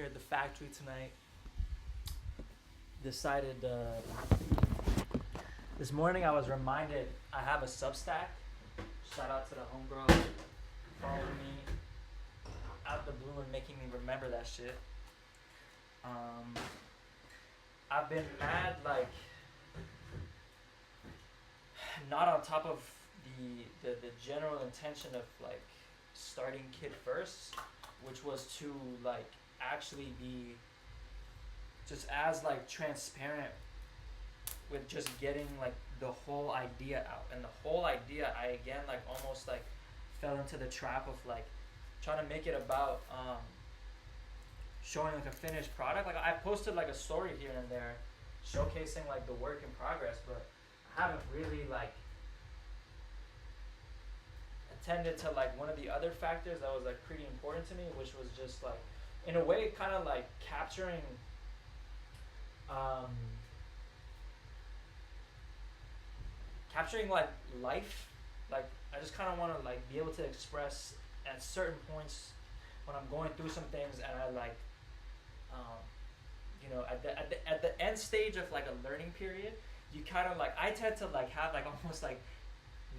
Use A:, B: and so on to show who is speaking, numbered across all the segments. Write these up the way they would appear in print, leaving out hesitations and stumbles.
A: here at the factory tonight. Decided this morning I was reminded I have a Substack. Shout out to the homegirl following me out the blue and making me remember that shit. I've been mad, like, not on top of the general intention of like starting Kid First, which was to like actually be just as like transparent with just getting like the whole idea out. And the whole idea, I again like almost like fell into the trap of like trying to make it about showing like a finished product. Like I posted like a story here and there showcasing like the work in progress, but I haven't really like attended to like one of the other factors that was like pretty important to me, which was just like in a way kind of like capturing like life. Like I just kind of want to like be able to express at certain points when I'm going through some things, and I like you know, at the end stage of like a learning period, you kind of like, I tend to like have like almost like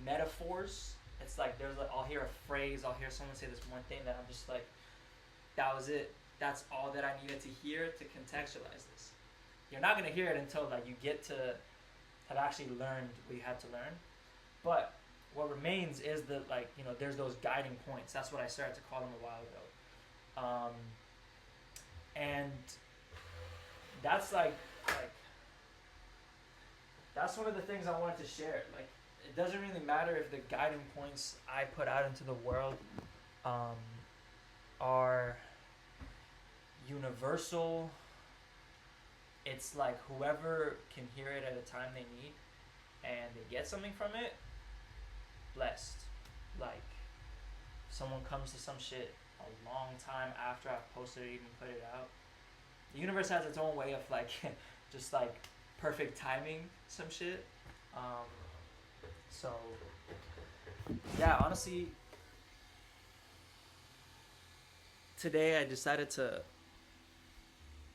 A: metaphors. It's like there's like, I'll hear a phrase, I'll hear someone say this one thing that I'm just like, that was it. That's all that I needed to hear to contextualize this. You're not gonna hear it until like you get to have actually learned what you had to learn. But what remains is that like, you know, there's those guiding points. That's what I started to call them a while ago. And that's like that's one of the things I wanted to share. Like, it doesn't really matter if the guiding points I put out into the world are universal. It's like whoever can hear it at a time they need and they get something from it, blessed. Like, someone comes to some shit a long time after I've posted it, even put it out. The universe has its own way of like just like perfect timing some shit. So yeah, honestly, today I decided to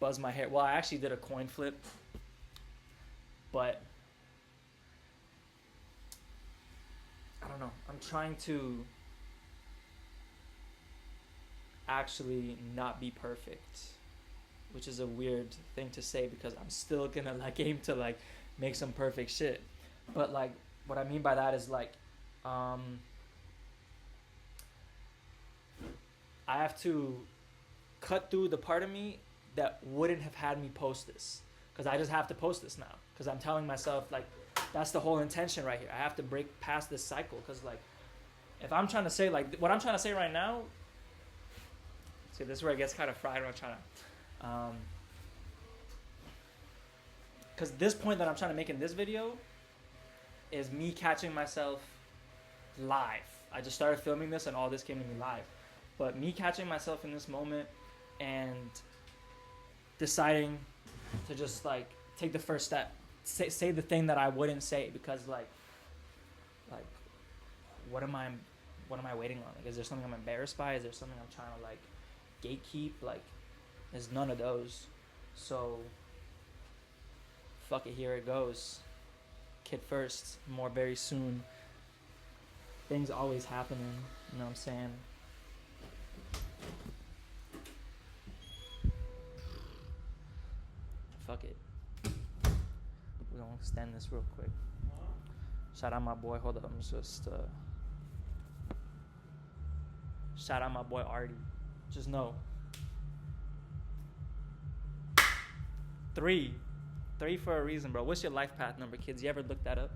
A: buzz my hair. Well, I actually did a coin flip, but I don't know. I'm trying to actually not be perfect, which is a weird thing to say because I'm still gonna like aim to like make some perfect shit. But like what I mean by that is like I have to cut through the part of me that wouldn't have had me post this, because I just have to post this now because I'm telling myself like that's the whole intention right here. I have to break past this cycle, because like if I'm trying to say like what I'm trying to say right now, see, this is where it gets kind of fried when I'm trying to because this point that I'm trying to make in this video is me catching myself live. I just started filming this and all this came to me live. But me catching myself in this moment and deciding to just like take the first step, say the thing that I wouldn't say, because like what am I waiting on? Like, is there something I'm embarrassed by? Is there something I'm trying to like gatekeep? Like, there's none of those. So fuck it, here it goes. Kid First, more very soon. Things always happening, you know what I'm saying? Fuck it. We're gonna extend this real quick. Shout out my boy, hold up, I'm just shout out my boy Artie. Just know. 3 for a reason, bro. What's your life path number, kids? You ever look that up?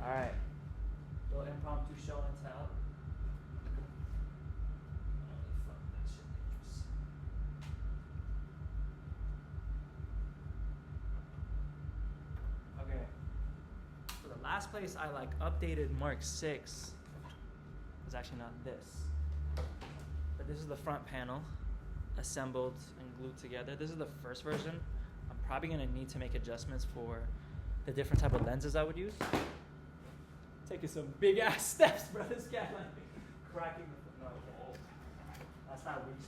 A: Alright. Little impromptu show and tell. Holy fuck, that shit dangerous. Okay. So the last place I like updated Mark 6 was actually not this. But this is the front panel, assembled and glued together. This is the first version. I'm probably gonna need to make adjustments for the different type of lenses I would use. Taking some big ass steps, bro. This guy like cracking the no, okay. That's not reach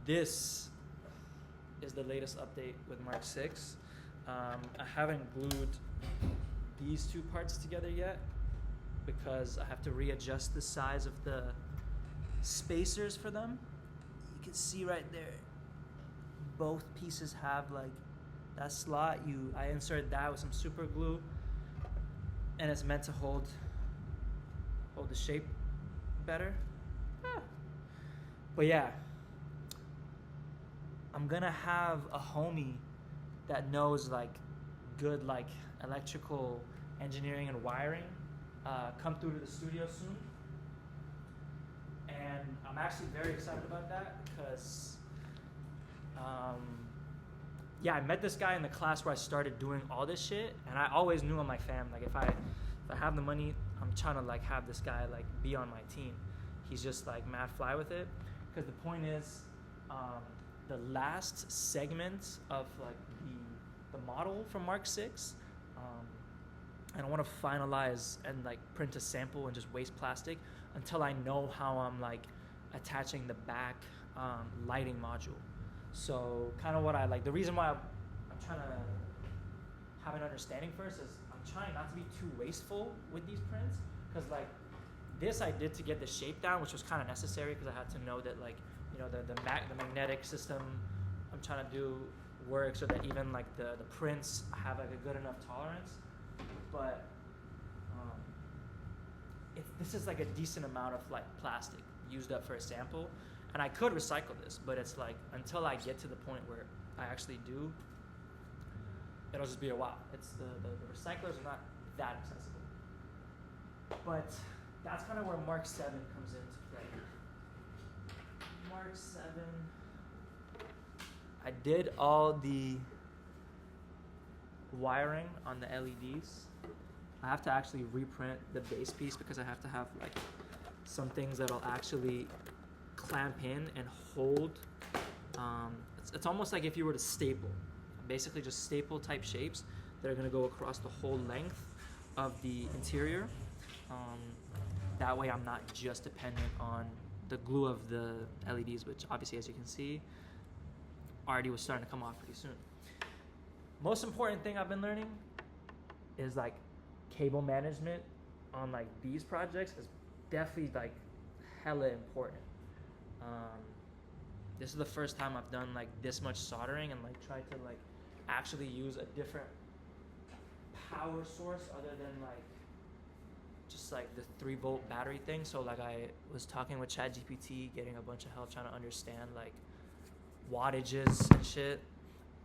A: this is the latest update with Mark 6. I haven't glued these two parts together yet because I have to readjust the size of the spacers for them. You can see right there, both pieces have like that slot. I inserted that with some super glue, and it's meant to hold the shape better. But yeah, I'm gonna have a homie that knows like good like electrical engineering and wiring come through to the studio soon, and I'm actually very excited about that because I met this guy in the class where I started doing all this shit, and I always knew on my fam, like if I have the money, I'm trying to like have this guy like be on my team. He's just like mad fly with it, because the point is the last segment of like the model from Mark 6, I don't want to finalize and like print a sample and just waste plastic until I know how I'm like attaching the back lighting module. So kind of what I like, the reason why I'm trying to have an understanding first is I'm trying not to be too wasteful with these prints, because like this I did to get the shape down, which was kind of necessary because I had to know that like, you know, the magnetic system I'm trying to do work so that even like the prints have like a good enough tolerance. But this is like a decent amount of like plastic used up for a sample, and I could recycle this, but it's like until I get to the point where I actually do, it'll just be a while. It's the recyclers are not that accessible. But that's kind of where Mark 7 comes into play. Mark 7, I did all the wiring on the LEDs. I have to actually reprint the base piece because I have to have like some things that'll actually clamp in and hold. It's almost like if you were to staple, basically just staple type shapes that are going to go across the whole length of the interior. That way I'm not just dependent on the glue of the LEDs, which obviously, as you can see, already was starting to come off pretty soon. Most important thing I've been learning is like cable management on like these projects is definitely like hella important. This is the first time I've done like this much soldering and like tried to like actually use a different power source other than like just like the 3-volt battery thing. So like I was talking with ChatGPT, getting a bunch of help trying to understand like wattages and shit.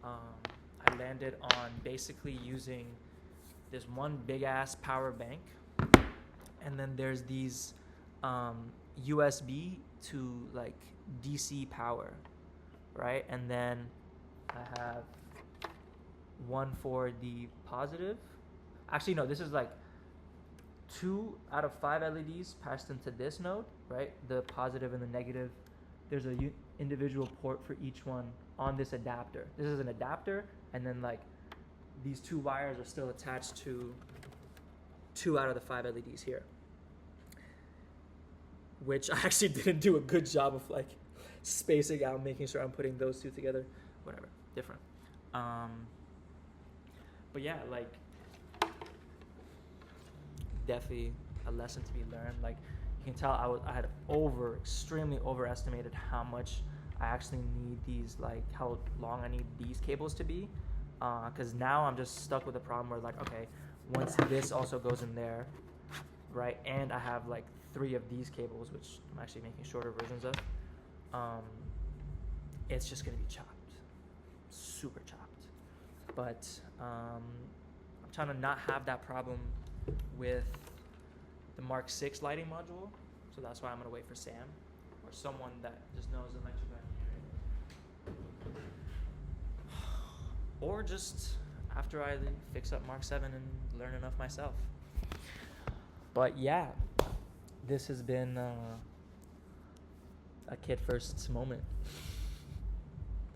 A: I landed on basically using this one big ass power bank, and then there's these USB to like DC power, right? And then I have one for the positive. Actually, no, this is like 2 out of 5 LEDs passed into this node, right? The positive and the negative. There's a individual port for each one on this adapter. This is an adapter, and then like these 2 wires are still attached to 2 out of the 5 LEDs here, which I actually didn't do a good job of like spacing out, making sure I'm putting those 2 together. Whatever, different. But yeah, like definitely a lesson to be learned. Like you can tell I had extremely overestimated how much I actually need these, like how long I need these cables to be, because now I'm just stuck with a problem where like, okay, once this also goes in there, right, and I have like 3 of these cables, which I'm actually making shorter versions of, it's just gonna be chopped, super chopped. But I'm trying to not have that problem with the Mark 6 lighting module, so that's why I'm gonna wait for Sam or someone that just knows electrical engineering, or just after I fix up Mark 7 and learn enough myself. But yeah, this has been a kid first moment.